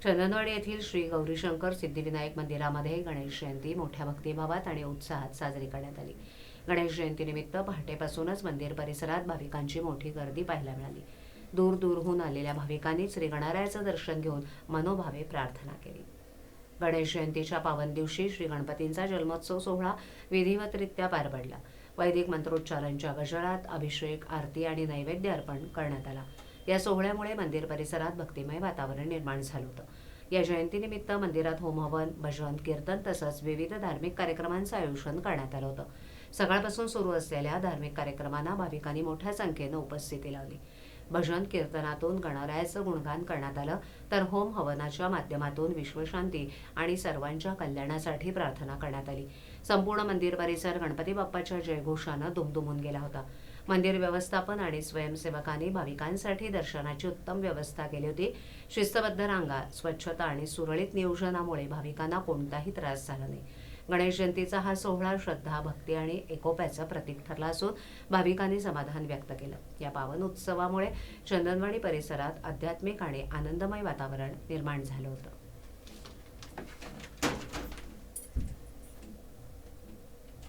चंदनवाडी येथील श्री गौरीशंकर सिद्धिविनायक मंदिरामध्ये गणेश जयंती मोठ्या भक्तिभावात आणि उत्साहात साजरी करण्यात आली। गणेश जयंतीनिमित्त पहाटेपासूनच मंदिर परिसरात भाविकांची मोठी गर्दी पाहायला मिळाली। दूर दूरहून आलेल्या भाविकांनी श्री गणरायाचं दर्शन घेऊन मनोभावे प्रार्थना केली। गणेश जयंतीच्या पावन दिवशी श्री गणपतींचा जन्मोत्सव सोहळा विधिवतरित्या पार पडला। वैदिक मंत्रोच्चारांच्या गजरात अभिषेक, आरती आणि नैवेद्य अर्पण करण्यात आला। या सोहळ्यामुळे मंदिर परिसरात भक्तिमय वातावरण निर्माण झालं होतं। या जयंतीनिमित्त मंदिरात होमहवन, भजन, कीर्तन तसंच विविध धार्मिक कार्यक्रमांचं आयोजन करण्यात आलं होतं। सकाळपासून सुरू असलेल्या धार्मिक कार्यक्रमांना भाविकांनी मोठ्या संख्येनं उपस्थिती लावली। भजन कीर्तनातून गणरायाचं गुणगान करण्यात आलं, तर होम हवनाच्या माध्यमातून विश्वशांती आणि सर्वांच्या कल्याणासाठी प्रार्थना करण्यात आली। संपूर्ण मंदिर परिसर गणपती बाप्पाच्या जयघोषानं दुमदुमून गेला होता। मंदिर व्यवस्थापन आणि स्वयंसेवकांनी भाविकांसाठी दर्शनाची उत्तम व्यवस्था केली होती। शिस्तबद्ध रांगा, स्वच्छता आणि सुरळीत नियोजनामुळे भाविकांना कोणताही त्रास झाला नाही। गणेश जयंतीचा हा सोहळा श्रद्धा, भक्ती आणि एकोप्याचं प्रतीक ठरला असून भाविकांनी समाधान व्यक्त केलं। या पावन उत्सवामुळे चंदनवाडी परिसरात आध्यात्मिक आणि आनंदमय वातावरण निर्माण झालं होतं।